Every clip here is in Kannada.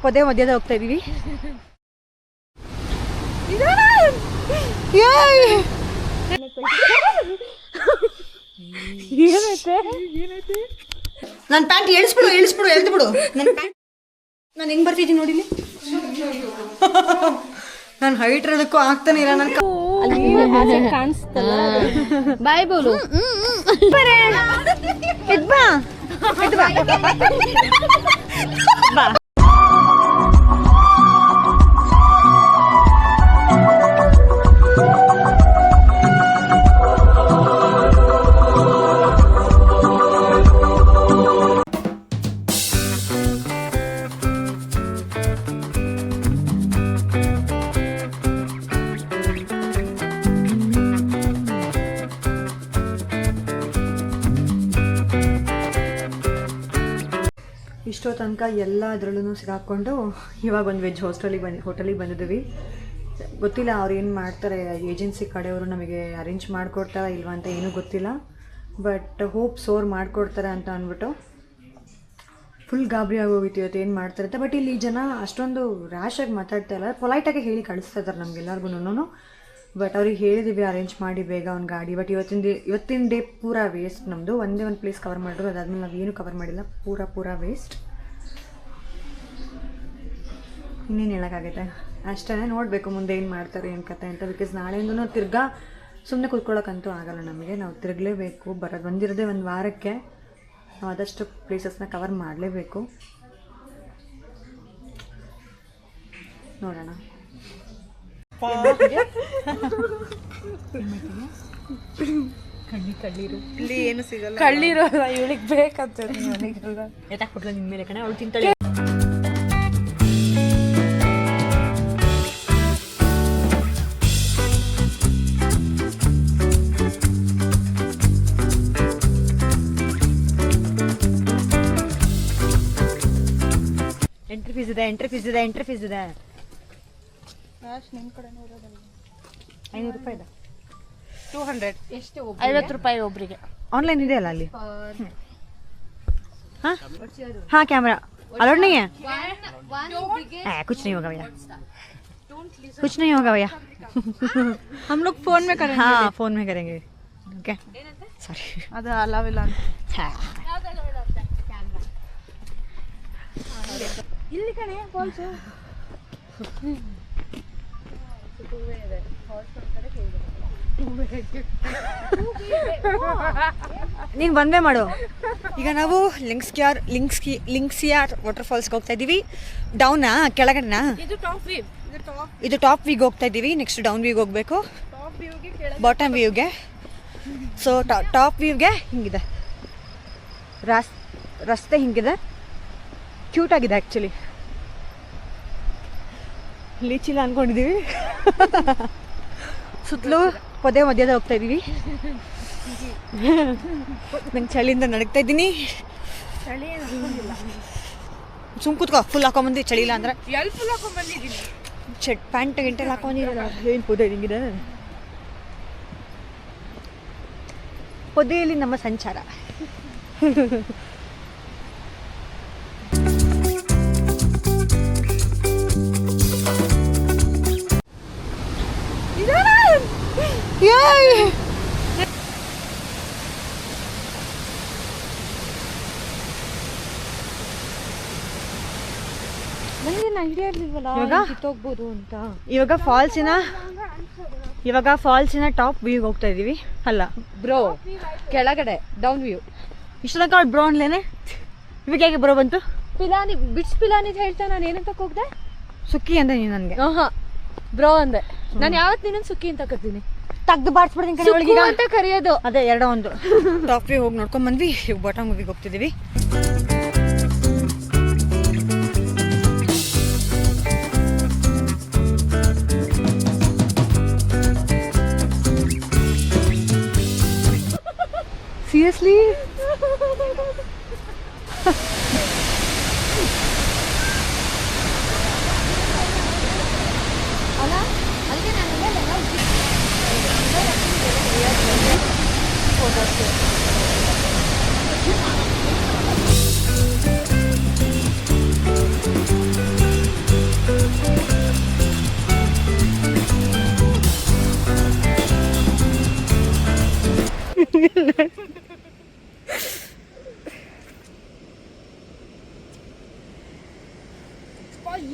ಪದೇ ಮಧ್ಯದ ಹೋಗ್ತಾ ಇದೀವಿ. ನನ್ನ ಪ್ಯಾಂಟ್ ಎಳಿಸ್ಬಿಡು ಎಳ್ದು ಬಿಡು. ನನ್ನ ಪ್ಯಾಂಟ್ ನಾನು ಹೆಂಗ್ ಬರ್ತಿದ್ದೀನಿ ನೋಡಿಲಿ. ನಾನು ಹೈಟ್ ಇರೋದಕ್ಕೂ ಆಗ್ತಾನೆ ಇಲ್ಲ. ನನ್ನ ಕಾಣಿಸ್ತಲ್ಲ. ಬಾಯ್ ಬೋಲು. ಬಾ. ಇಷ್ಟೋ ತನಕ ಎಲ್ಲ ಅದರಲ್ಲೂ ಸಿಗಾಕೊಂಡು ಇವಾಗ ಒಂದು ವೆಜ್ ಹೋಟೆಲಿಗೆ ಬಂದಿದ್ದೀವಿ. ಗೊತ್ತಿಲ್ಲ ಅವ್ರು ಏನು ಮಾಡ್ತಾರೆ, ಏಜೆನ್ಸಿ ಕಡೆಯವರು ನಮಗೆ ಅರೇಂಜ್ ಮಾಡಿಕೊಡ್ತಾರಾ ಇಲ್ವಾ ಅಂತ ಏನೂ ಗೊತ್ತಿಲ್ಲ. ಬಟ್ ಹೋಪ್ಸ್ ಅವ್ರು ಮಾಡಿಕೊಡ್ತಾರೆ ಅಂತ ಅಂದ್ಬಿಟ್ಟು ಫುಲ್ ಗಾಬರಿ ಆಗೋಗಿತ್ತು ಇವತ್ತು ಏನು ಮಾಡ್ತಾರೆ ಅಂತ. ಬಟ್ ಇಲ್ಲಿ ಜನ ಅಷ್ಟೊಂದು ರ್ಯಾಶಾಗಿ ಮಾತಾಡ್ತಾ ಇಲ್ಲ, ಪೊಲೈಟಾಗಿ ಹೇಳಿ ಕಳಿಸ್ತಾ ಇದ್ದಾರೆ ನಮಗೆಲ್ಲರಿಗೂ. ಬಟ್ ಅವ್ರಿಗೆ ಹೇಳಿದ್ದೀವಿ ಅರೇಂಜ್ ಮಾಡಿ ಬೇಗ ಒಂದು ಗಾಡಿ. ಬಟ್ ಇವತ್ತಿನ ಡೇ ಪೂರಾ ವೇಸ್ಟ್ ನಮ್ಮದು. ಒಂದೇ ಒಂದು ಪ್ಲೇಸ್ ಕವರ್ ಮಾಡಿದ್ರು, ಅದಾದ್ಮೇಲೆ ನಾವು ಏನೂ ಕವರ್ ಮಾಡಿಲ್ಲ. ಪೂರಾ ವೇಸ್ಟ್. ಇನ್ನೇನು ಹೇಳೋಕ್ಕಾಗುತ್ತೆ, ಅಷ್ಟೇ. ನೋಡಬೇಕು ಮುಂದೆ ಏನು ಮಾಡ್ತಾರೆ ಏನು ಕತೆ ಅಂತ. ಬಿಕಾಸ್ ನಾಳೆಯಿಂದನೂ ತಿರ್ಗಾ ಸುಮ್ಮನೆ ಕೂತ್ಕೊಳ್ಳೋಕ್ಕಂತೂ ಆಗಲ್ಲ ನಮಗೆ. ನಾವು ತಿರುಗಲೇಬೇಕು. ಬಂದಿರೋದೇ ಒಂದು ವಾರಕ್ಕೆ. ನಾವು ಆದಷ್ಟು ಪ್ಲೇಸಸ್ನ ಕವರ್ ಮಾಡಲೇಬೇಕು. ನೋಡೋಣ. ಕಳ್ಳೀರು ಇಲ್ಲಿ ಏನು ಸಿಗಲ್ಲ. ಕಳ್ಳೀರು ಇವಳಿಗೆ ಬೇಕಂತ ಎತ್ತಾಕ್ಬಿಟ್ಲ ನಿನ್ನ ಮೇಲೆ ಕಣೆ. ಅವಳು ತಿಂತಾಳೆ. ಎಂಟ್ರಿ ಫೀಸ್ ಇದೆ. 500 ರೂಪಾಯಿ ಇದೆ. 200 ಎಷ್ಟು? 50 ರೂಪಾಯಿ ಒಬ್ರಿಗೆ. ऑनलाइन ಇದೆ ಅಲ್ಲ ಅಲ್ಲಿ. हाँ कैमरा अलाउड नहीं है? कुछ नहीं होगा भैया, कुछ नहीं होगा भैया. हम लोग फोन में करेंगे. हाँ फोन में करेंगे. Okay sorry. ಅದು ಅಲಾವಿಲ್ಲ ಅಂತ. ಇಲ್ಲಿ ಕಣೆ ಫಾಲ್ಸ್. ನೀನು ಬಂದೇ ಮಾಡು. ಈಗ ನಾವು ಲಿಂಕ್ಸಿಯಾರ್ ವಾಟರ್ ಫಾಲ್ಸ್ಗೆ ಹೋಗ್ತಾ ಇದ್ದೀವಿ. ಡೌನಾ ಕೆಳಗಡೆನಾ? ಇದು ಟಾಪ್ ವ್ಯೂಗೆ ಹೋಗ್ತಾ ಇದ್ದೀವಿ. ನೆಕ್ಸ್ಟ್ ಡೌನ್ ವ್ಯೂಗೆ ಹೋಗಬೇಕು, ಬಾಟಮ್ ವ್ಯೂಗೆ. ಸೊ ಟಾಪ್ ವ್ಯೂಗೆ ಹಿಂಗಿದೆ ರಸ್ತೆ, ಹಿಂಗಿದೆ. ಕ್ಯೂಟ್ ಆಗಿದೆ ಆ್ಯಕ್ಚುಲಿ. ಲೀಚಿಲ್ಲ ಅಂದ್ಕೊಂಡಿದ್ದೀವಿ. ಸುತ್ತಲೂ ಪದೇ ಮಧ್ಯದ ಹೋಗ್ತಾ ಇದ್ದೀವಿ. ನಂಗೆ ಚಳಿಯಿಂದ ನಡಗ್ತಾ ಇದ್ದೀನಿ. ಸುಮ್ ಕೂತ್ಕೋ. ಫುಲ್ ಹಾಕೊಂಬಂದು ಚಳಿ ಇಲ್ಲ ಅಂದ್ರೆ ಪ್ಯಾಂಟ್ ಗಿಂಟೆಲ್ಲ ಹಾಕೊಂಬಂದಿರಲ್ಲ. ಏನು ಪೊದೆ ಹಿಂಗಿದೆ. ಪೊದೆಯಲ್ಲಿ ನಮ್ಮ ಸಂಚಾರ. ಐಡಿಯಾ ಇರ್ಲಿಲ್ವಲ್ಲ ಕಿತ್ತೋಗ್ಬೋದು ಅಂತ. ಇವಾಗ ಫಾಲ್ಸಿನ ಟಾಪ್ ವ್ಯೂಗೆ ಹೋಗ್ತಾ ಇದೀವಿ. ಅಲ್ಲ ಬ್ರೋ, ಕೆಳಗಡೆ ಡೌನ್ ವ್ಯೂ. ಇಷ್ಟು ತನಕ ಅವ್ಳು ಬ್ರೋ ಅನ್ಲೇನೆ. ಇವಾಗ ಹೇಗೆ ಬ್ರೋ ಬಂತು? ಪಿಲಾನಿ ಬಿಟ್ಸ್ ಪಿಲಾನಿ ಅಂತ ಹೇಳ್ತಾ. ನಾನು ಏನಂತ ಹೋಗ್ದೆ? ಸುಕ್ಕಿ ಅಂದೆ ನೀನು ನನಗೆ. ಬ್ರೋ ಅಂದೆ. ನಾನು ಯಾವತ್ತು ನಿನ್ನ ಸುಕ್ಕಿ ಅಂತ ಕರ್ತೀನಿ. ತೆಗ್ದು ಬಾಡ್ಸ್ಬಿಡ್ತೀನಿ ಅಂತ ಕರೆಯೋದು. ಅದೇ ಎರಡೋ ಒಂದು. ಟಾಪ್ ವ್ಯೂ ಹೋಗಿ ನೋಡ್ಕೊಂಡ್ ಬಂದ್ವಿ. ಈಗ ಬಾಟಮ್ ವ್ಯೂಗೆ ಹೋಗ್ತಿದ್ದೀವಿ. Seriously?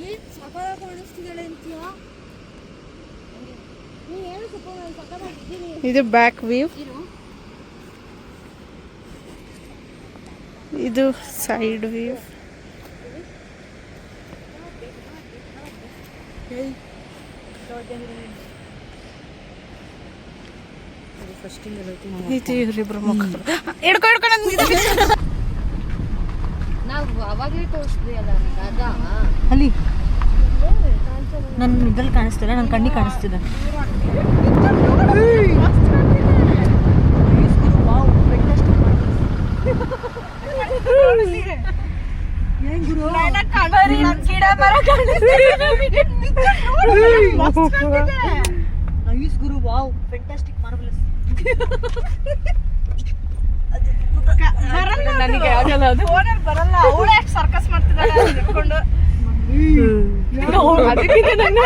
ಏನ್ ಸಕಲ ಕಾಣಿಸ್ತಿದ್ದಾಳೆ ಅಂತೀಯಾ? ನೀ ಏನು ಸ್ವಲ್ಪ ನಾನು ಸಕಲಾಗಿದ್ದೀನಿ. ಇದು ಬ್ಯಾಕ್ ವ್ಯೂ, ಇದು ಸೈಡ್ ವ್ಯೂ. ಇದು ಇವರಿಬ್ರು ಮುಖ ನಾವು ಅವಾಗಲೇ ತೋರಿಸಿದ್ವಿ ಅಲ್ಲ ಅದ ಅಲ್ಲಿ ನನ್ನ ಇದ್ರಲ್ಲಿ ಕಾಣಿಸ್ತಿಲ್ಲ, ನನ್ನ ಕಣ್ಣಿಗೆ ಕಾಣಿಸ್ತಿದೆ. ಗುರು ವಾವ್ ಫ್ಯಾಂಟಾಸ್ಟಿಕ್ ಮಾರ್ವೆಲಸ್. ನನಗೆ ಆಗಲ್ಲ ಅದು, ಬರಲ್ಲ. ಅವಳು ಯಾಕೆ ಸರ್ಕಸ್ ಮಾಡ್ತಿದ್ದಾಳೆ ಹಿಡ್ಕೊಂಡು ಅದಕ್ಕಿಂತ ನನ್ನ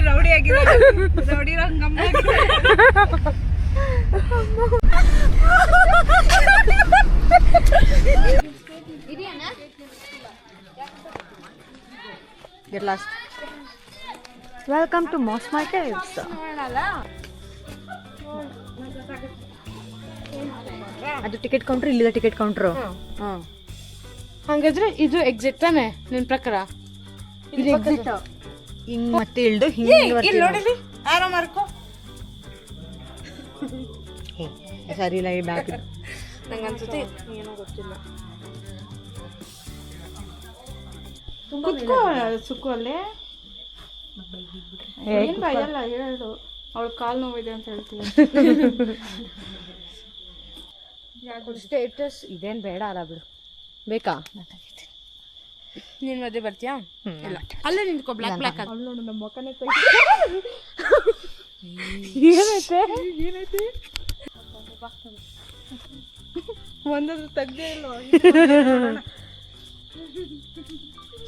ರೌಡಿ ಆಗಿದೆ, rowdy Rangamma. Get lost. Welcome to Mosma Caves. ಅದು ಟಿಕೆಟ್ ಕೌಂಟ್ರ್, ಇಲ್ಲಿದೆ ಟಿಕೆಟ್ ಕೌಂಟ್ರು. ಹಂಗಾದ್ರೆ ಇದು ಎಕ್ಸಿಟ್ ತಾನೆ ನಿನ್ ಪ್ರಕಾರ? ಇದು ಎಕ್ಸಿಟ್. ಹಿಂಗ್ ಮತ್ತೆ ಇಳ್ದು ಹಿಂಗೆ ನೋಡಿ ಆರೋ ಮಾರ್ಕೋ. ಸರಿ ಇಲ್ಲ, ಈ ಬ್ಯಾಗ್ ನಂಗೆ ಅನ್ಸುತ್ತೆ ಏನೋ ಗೊತ್ತಿಲ್ಲ. ಕುತ್ಕೋ ಸುಕ್ಕು ಅಲ್ಲಿ. ಏನ್ ಭಯಲ್ಲ, ಹೇಳು. ಅವಳು ಕಾಲು ನೋವಿದೆ ಅಂತ ಹೇಳ್ತೀವಿ. ಸ್ಟೇಟಸ್ ಇದೇನ್ ಬೇಡ ಅಲ್ಲ ಬಿಡು. ಬೇಕಾ? ನೀನ್ ಮಧ್ಯೆ ಬರ್ತೀಯಾ? ಇಲ್ಲ, ಅಲ್ಲೇ ನಿಂತ್ಕೋ. ಬ್ಲಾಕ್ ಬ್ಲಾಕ್ ಆಗಿ ನೋಡು, ನಮ್ಮ ಮೊಕ್ಕನೇ ಏನೈತೆ ಒಂದಾದ್ರೂ ತೆಗ್ದೇ ಇಲ್ಲ.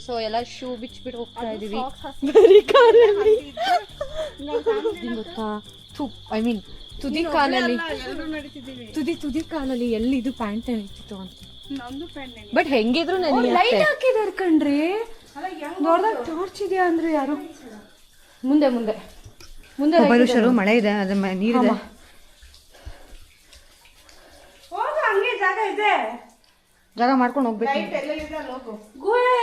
ಸೊ ಎಲ್ಲ ಶೂ ಬಿಚ್ಬಿಟ್ಟು ಹೋಗ್ತಾ ಇದೀವಿ. ಗೊತ್ತಾ, ಐ ಮೀನ್ ತುದಿ ಕಾಲಲ್ಲಿ ಎಲ್ಲಿ ಇದು ಪ್ಯಾಂಟ್ ನಡೀತಿತ್ತು ಅಂತ. ಬಟ್ ಹೆಂಗಿದ್ರು ಲೈಟ್ ಹಾಕಿದಾರೆ ಕಣ್ರಿ. ನೋಡ್ದಾಗ ತೋರ್ಸಿದ್ಯಾ ಅಂದ್ರೆ ಯಾರು ಮುಂದೆ ಮುಂದೆ ಮುಂದೆ ಬರುಷರು ಮಳೆ ಇದೆ, ಅದ್ರ ನೀರಿದೆ. ಜಾಗ ಮಾಡ್ಕೊಂಡು ಹೋಗ್ಬೇಕು. ಗುಹೆ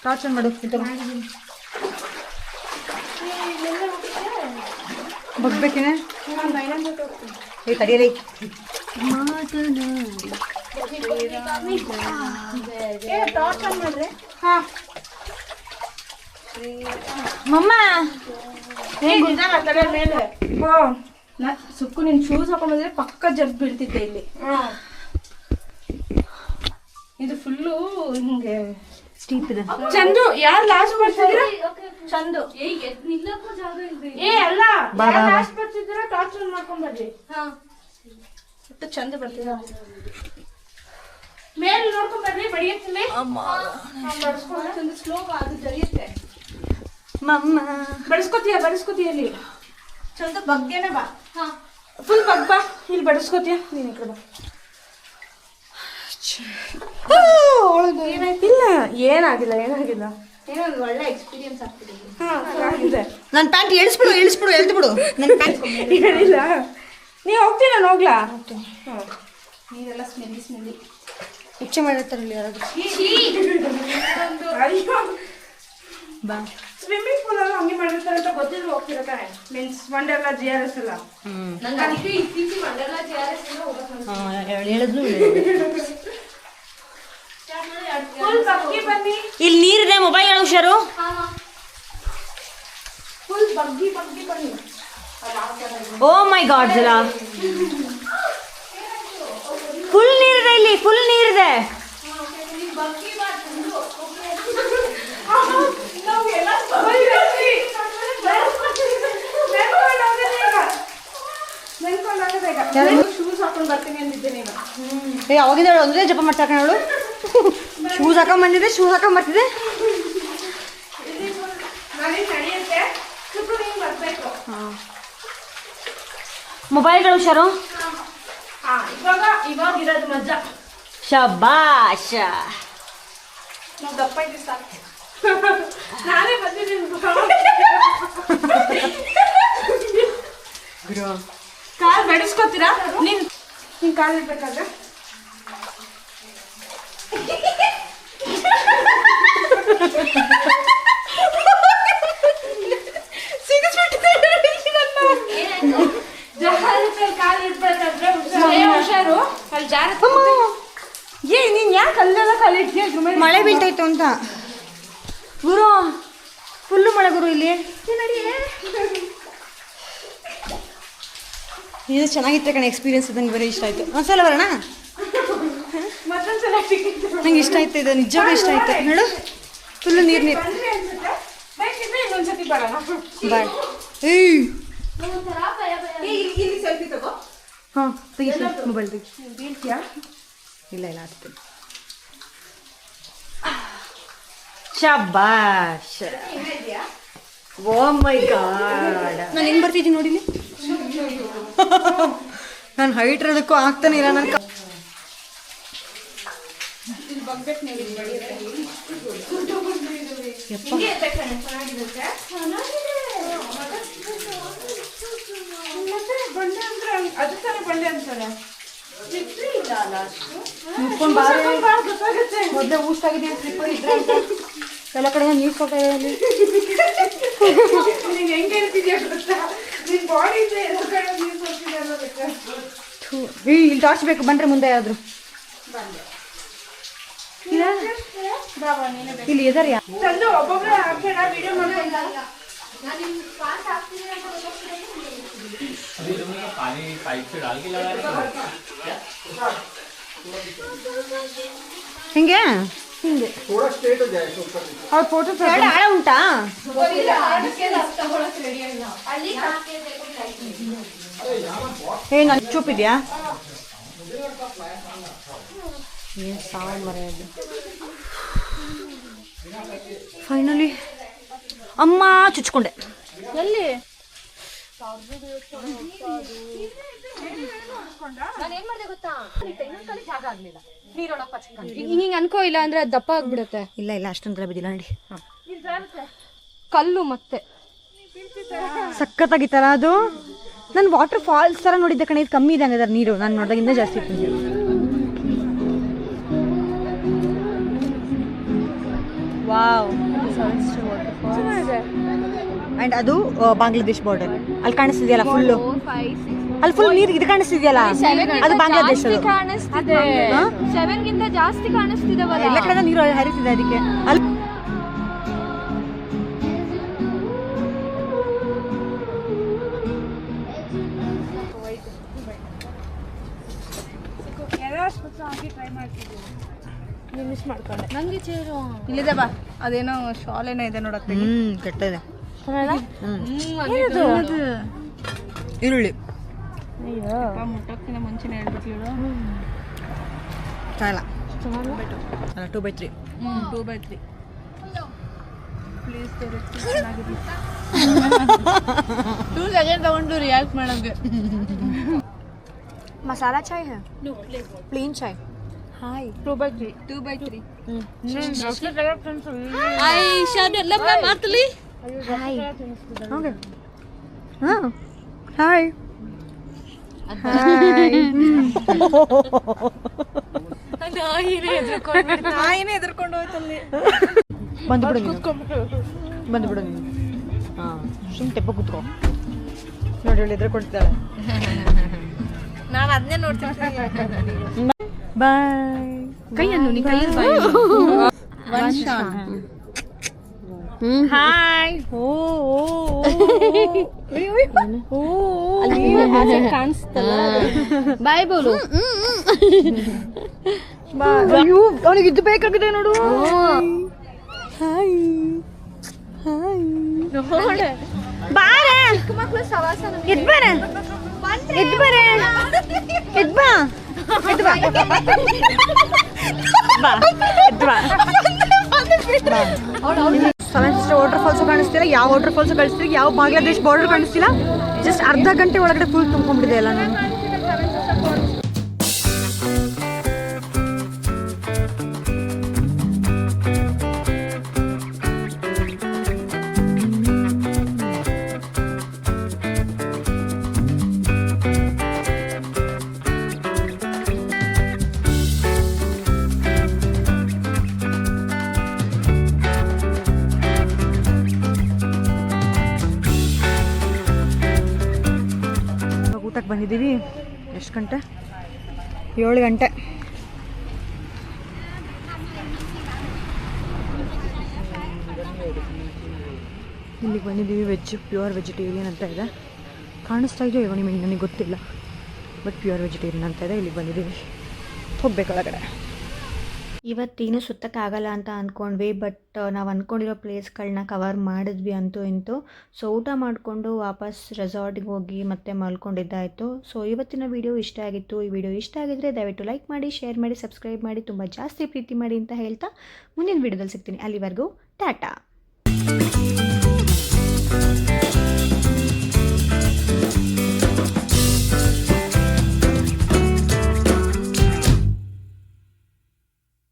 ಟಾರ್ಚ್ ಆನ್ ಮಾಡು. ಬಗ್ಬೇಕೇನೆ ತಡೀರಿ. ಮಮ್ಮ ಸುಕ್ಕು ನಿನ್ ಶೂಸ್ ಹಾಕೊಂಡ್ಬಂದ್ರೆ ಪಕ್ಕ ಜಗ್ ಬೀಳ್ತಿದ್ದೆ ಇಲ್ಲಿ. ಇದು ಫುಲ್ಲು ಹಿಂಗೆ ಸ್ಟೀಪ್ ಇದೆ. ಚಂದು ಯಾರು ಲಾಸ್ಟ್ ಬರ್ತಿದ್ರ? ಚಂದು ಏ ಅಲ್ಲ, ಲಾಸ್ಟ್ ಬರ್ತಿದ್ರ ಟಾರ್ಚ್ ಆನ್ ಮಾಡ್ಕೊಂಡ್ ಬರ್ರಿ. ಒಟ್ಟು ಚಂದ ಬರ್ತಿದ. ಮೇಲೆ ನೋಡ್ಕೊಂಡ್ ಬರ್ರಿ, ಬಡಿಯತ್ತಲೆ ಚಂದ ಸ್ಲೋ ಅದು ಜರಿಯುತ್ತೆ. ಮಮ್ಮ ಬಡಿಸ್ಕೋತೀಯ ಅಲ್ಲಿ ಚಂದ ಬಗ್ಗೆನೆ ಬಾ. ಫುಲ್ ಬಗ್ ಬಾ, ಇಲ್ಲಿ ಬಡಿಸ್ಕೋತೀಯ. ನೀನ್ ಈ ಕಡೆ ಬಾ. ಇಲ್ಲ, ಏನಾಗಿಲ್ಲ ಏನೋ ಒಂದು ಒಳ್ಳೆ ಎಕ್ಸ್ಪೀರಿಯನ್ಸ್ ಆಗ್ತಿದೆ. ನನ್ನ ಪ್ಯಾಂಟ್ ಎಳ್ದು ಬಿಡು. ನನ್ನ ಪ್ಯಾಂಟ್ ಏನಿಲ್ಲ, ನೀ ಹೋಗ್ತೀನಿ, ನಾನು ಹೋಗ್ಲಾ? ನೀರೆಲ್ಲ ಸ್ಮೆಲ್ಲಿ ಇಚ್ಛೆ ಮಾಡಿರ್ತಾರಲ್ಲಿ ಯಾರಾದ್ರೂ. ಬಾ. ಸ್ವಿಮ್ಮಿಂಗ್ ಪೂಲ್ ಎಲ್ಲ ಹಂಗೆ ಮಾಡಿರ್ತಾರೆ ಅಂತ ಗೊತ್ತಿದ್ರು ಹೋಗ್ತಿರ ತಾನೆ. ಮೀನ್ಸ್ ವಂಡರ್ಲಾ GRS ಎಲ್ಲ. ಇಲ್ಲಿ ನೀರಿದೆ, ಮೊಬೈಲ್ ಹೇಳು ಹುಷಾರು. ಫುಲ್ ಬಗ್ಗಿ ಬನ್ನಿ. ಓ ಮೈ ಗಾಡ್, ಜಲ ಫುಲ್ ನೀರಿದೆ, ಇಲ್ಲಿ ಫುಲ್ ನೀರಿದೆ. ಶೂಸ್ ಹಾಕೊಂಡು ಬರ್ತೀನಿ ಅಂದಿದ್ದೇನೆ ಈಗ. ಏ ಅವಾಗಿಂದ ಹೇಳು ಒಂದೇ ಜಪ ಮಾಡ್ತಾ ಕಣವಳು. Shoes ಹಾಕೊಂಬಂದಿದೆ, shoes ಹಾಕೊಂಬರ್ತಿದೆ. ನಡೆಯುತ್ತೆ ಸುತ್ತು ಹಿಂಗೆ ಬರ್ಬೇಕು. ಮೊಬೈಲ್ಗಳು ಹುಷಾರು. ಇವಾಗ ಇರೋದು ಮಜಾ. ಶಬಾಷ. ನಾವು ದಪ್ಪ ಇದ್ದೀವಿ ಸಾಕು. ನಾನೇ ಬಂದಿದ್ದೀನಿ. ಕಾಲ್ ಬೆಳೆಸ್ಕೊತೀರಾ? ನೀನ್ ಕಾಲ್ ಇಡ್ಬೇಕಾದ್ರೆ ಕಾಲ್ ಇಡ್ಬೇಕಾದ್ರೆ ಹುಷಾರು. ಅಲ್ಲಿ ಜಾರ ಏ ನೀನ್ ಯಾಕೆ ಅಲ್ಲೆಲ್ಲ ಕಾಲ್ ಇಡ್ತೀಯ? ಮಳೆ ಬೀಳ್ತಾಯ್ತು ಅಂತ ಗುರು. ಫುಲ್ಲು ಮಳೆ ಗುರು ಇಲ್ಲಿ. ಇದು ಚೆನ್ನಾಗಿತ್ತು ಕಣ, ಎಕ್ಸ್ಪೀರಿಯನ್ಸ್ ನಂಗೆ ಬರೀ ಇಷ್ಟ ಆಯ್ತು. ಒಂದ್ಸಲ ಬರೋಣ. ಮತ್ತೊಂದ್ಸಲ ನಂಗೆ ಇಷ್ಟ ಆಯ್ತು, ಇದು ನಿಜವಾಗ್ಲೂ ಇಷ್ಟ ಆಯ್ತು. ನೋಡು ಫುಲ್ಲು ನೀರು ನೀರು. ಬೇಕಿದ್ರೆ ಇನ್ನೊಂದ್ಸತಿ ಬರೋಣ. ಬಾಯ್. ಏಯ್ ಇಲ್ಲಿ ಸೆಲ್ಫಿ ತಗೋ. ಹಾಂ ತೆಗಿ ಮೊಬೈಲ್ ತೆಗಿ. ಬೀಳ್ತೀಯಾ? ಇಲ್ಲ ಇಲ್ಲ ಆಗ್ತೀನಿ. ಶಬಾಷ್. ಓ ಮೈ ಗಾಡ್. ನಾನು ಹೆಂಗೆ ಬರ್ತಿದ್ದೀನಿ ನೋಡಿಲಿ. ನಾನು ಹೈಟ್ ಇರೋದಕ್ಕೂ ಆಗ್ತಾನೆ ಇಲ್ಲ. ನನ್ನ ಬಂಡೆ ಅಂತಾರೆ. ಮೊದಲೇ ಊಷ್ಟಾಗಿದ್ದೀನಿ. ಸ್ಲಿಪ್ಪರ್ ಇದ್ರೆ ಅಂತ ಎಲ್ಲ ಕಡೆ ನೀರು ಕೊಡ್ತಾ ಇದೆ ಅಲ್ಲಿ. ನೀನ್ ಹೆಂಗೆ ಹೇಳ್ತಿದ್ಯಾ ಗೊತ್ತಾ? ನಿನ್ ಬಾಡಿ ಇದೆ ಎಲ್ಲ ಕಡೆ ನೀರು ಕೊಡ್ತಿದ್ಯಾ ಅನ್ನೋದಕ್ಕೆ. ಇಲ್ಲಿ ಟಾರ್ಚ್ ಬೇಕು, ಬಂದ್ರೆ ಮುಂದೆ ಯಾರಾದ್ರು ಇಲ್ಲಿ ಎದರ್ ಯಾ ತಂದು ಒಬ್ಬೊಬ್ಬರೇ ಹಾಕೋಣ, ವಿಡಿಯೋ ಮಾಡ್ಕೊಂಡ. पानी पाइप से डाल के लगा रहे ಹಿಂಗೆ ಹಿಂಗೆ ಅವ್ರ ಫೋಟೋ ಆಳ ಉಂಟಾ? ಏ ನನ್ನ ಚೂಪಿದ್ಯಾ? ಏನು ಸಾವು ಮರೆಯೋದು. ಫೈನಲಿ ಅಮ್ಮ ಚುಚ್ಕೊಂಡೆ. ಎಲ್ಲಿ ಹಿಂಗೆ ಅನ್ಕೋ, ಇಲ್ಲ ಅಂದ್ರೆ ಅದು ದಪ್ಪ ಆಗ್ಬಿಡುತ್ತೆ. ಇಲ್ಲ ಇಲ್ಲ ಅಷ್ಟೊಂದರ ಬಿದ್ದಿಲ್ಲ ನೋಡಿ. ಕಲ್ಲು ಮತ್ತೆ ಸಖತ್ತಾಗಿತ್ತಲ್ಲ ಅದು. ನಾನು ವಾಟರ್ ಫಾಲ್ಸ್ ಥರ ನೋಡಿದ್ದೆ ಕಣೆ, ಇದು ಕಮ್ಮಿ ಇದೆ ಹಂಗಾದ್ರೆ ನೀರು. ನಾನು ನೋಡಿದಾಗ ಇನ್ನೂ ಜಾಸ್ತಿ ಇತ್ತು. ವಾವ್. ಆ್ಯಂಡ್ ಅದು ಬಾಂಗ್ಲಾದೇಶ್ ಬಾರ್ಡರ್. ಅಲ್ಲಿ ಕಾಣಿಸ್ತಿದೆಯಲ್ಲ ಫುಲ್ಲು, ಅಲ್ಲಿ ಫುಲ್ ನೀರು ಇದು ಕಾಣಿಸ್ತಿದೆಯಲ್ಲ, ಅದು ಬಾಂಗ್ಲಾದೇಶ. ಕಾಣಿಸ್ತಿದೆ 7 ಗಿಂತ ಜಾಸ್ತಿ ಕಾಣಿಸ್ತಿದವಲ್ಲ. ಎಲ್ಲ ಕಡೆ ನೀರು ಹರಿತಿದೆ ಅದಕ್ಕೆ. ಅಲ್ಲಿ ಮಿಸ್ ಮಾಡ್ಕೊಂಡೆ. ನಂಗೆ ಚೇರು ಇಲ್ಲಿದೆ ಬಾ, ಅದೇನೋ ಶಾಲ್ ಏನೋ ಇದೆ ನೋಡತ್ತೆ. ಕೆಟ್ಟದೆ. ಅಯ್ಯೋ ಈರುಳ್ಳಿ ಮುಟ್ಟಕ್ಕಿಂತ ಮುಂಚೆನೇ ಹೇಳ್ಬಿಟ್ಲು. ಚಾಲ 2/3. 2/3 ಪ್ಲೀಸ್ ತೋರಿಸಿ. ಚೆನ್ನಾಗಿದೆ. 2 ಸೆಕೆಂಡ್ ತಗೊಂಡು ರಿಯಾಕ್ಟ್ ಮಾಡೋದು. ಮಸಾಲಾ ಚಾಯ್ ಹೈ? ಪ್ಲೇನ್ ಚಾಯ್. ಹಾಯ್. 2/3 ಮಾತಲಿ. ಹಾಯ್. ಓಕೆ. ಹಾಂ ಹಾಯ್. ನಾಯಿನೇ ಎದ್ರಕೊಂಡು ಹೋಯ್ತಲ್ಲಿ. ಬಂದ್ಬಿಡು ನೀನು. ಹಾಂ ಸುಮ್ಮನೆ ತೆಪ್ಪ ಕೂತ್ಕೋ. ನೋಡಿ ಹೇಳಿ ಎದುರು ಕೊಡ್ತಾಳೆ. ನಾನು ಅದನ್ನೇ ನೋಡ್ತೀನಿ. ಬಾಯ್. ಕೈಯನ್ನು ನೀ ಕೈಯಲ್ಲಿ ಬಾಯಿ. ಹಾಯ್. ಕಾಣಿಸ್ತಲ್ಲ. ಬಾಯ್ ಬೋಲು. ಅಯ್ಯೋ ಅವನಿಗೆ ಇದು ಬೇಕಾಗಿದೆ ನೋಡು. Hi hi. ನೋಡ ಬಾರೆ ಮಕ್ಕಳು ಸವಾಸ ಎದ್ ಬಾರೆ. ಎದ್ಬರೆ ಎದ್ಬಾ ಎದ್ಬಾ ಬಾ ಎದ್ಬಾ 7 ಸ್ಟಾರ್ ವಾಟರ್ ಫಾಲ್ಸು ಕಾಣಿಸ್ತಿಲ್ಲ, ಯಾವ ವಾಟರ್ ಫಾಲ್ಸು ಕಾಣಿಸ್ತಿಲ್ಲ, ಯಾವ ಬಾಂಗ್ಲಾದೇಶ್ ಬಾರ್ಡರ್ ಕಾಣಿಸ್ತಿಲ್ಲ. ಜಸ್ಟ್ ಅರ್ಧ ಗಂಟೆ ಒಳಗಡೆ ಫುಲ್ ತುಂಬ್ಕೊಂಡ್ಬಿಟ್ಟಿದೆ ಎಲ್ಲ ನಾನು. ಊಟಕ್ಕೆ ಬಂದಿದ್ದೀವಿ. ಎಷ್ಟು ಗಂಟೆ? 7 ಗಂಟೆ. ಇಲ್ಲಿಗೆ ಬಂದಿದ್ದೀವಿ. ಪ್ಯೂರ್ ವೆಜಿಟೇರಿಯನ್ ಅಂತ ಇದೆ, ಕಾಣಿಸ್ತಾ ಇದೆಯೋ ಇವಾಗ ನಿಮಗೆ, ನನಗೆ ಗೊತ್ತಿಲ್ಲ. ಬಟ್ ಪ್ಯೂರ್ ವೆಜಿಟೇರಿಯನ್ ಅಂತ ಇದೆ. ಇಲ್ಲಿಗೆ ಬಂದಿದ್ದೀವಿ, ಹೋಗ್ಬೇಕು ಒಳಗಡೆ. ಇವತ್ತೇನು ಸುತ್ತಕ್ಕಾಗಲ್ಲ ಅಂತ ಅಂದ್ಕೊಂಡ್ವಿ, ಬಟ್ ನಾವು ಅಂದ್ಕೊಂಡಿರೋ ಪ್ಲೇಸ್ಗಳನ್ನ ಕವರ್ ಮಾಡಿದ್ವಿ ಅಂತೂ ಇಂತೂ. ಸೊ ಊಟ ಮಾಡಿಕೊಂಡು ವಾಪಸ್ ರೆಸಾರ್ಟ್ಗೆ ಹೋಗಿ ಮತ್ತೆ ಮಲ್ಕೊಂಡಿದ್ದಾಯಿತು. ಸೊ ಇವತ್ತಿನ ವಿಡಿಯೋ ಇಷ್ಟ ಆಗಿತ್ತು. ಈ ವಿಡಿಯೋ ಇಷ್ಟ ಆಗಿದ್ರೆ ದಯವಿಟ್ಟು ಲೈಕ್ ಮಾಡಿ, ಶೇರ್ ಮಾಡಿ, ಸಬ್ಸ್ಕ್ರೈಬ್ ಮಾಡಿ, ತುಂಬ ಜಾಸ್ತಿ ಪ್ರೀತಿ ಮಾಡಿ ಅಂತ ಹೇಳ್ತಾ ಮುಂದಿನ ವಿಡಿಯೋದಲ್ಲಿ ಸಿಗ್ತೀನಿ. ಅಲ್ಲಿವರೆಗೂ ಟಾಟಾ.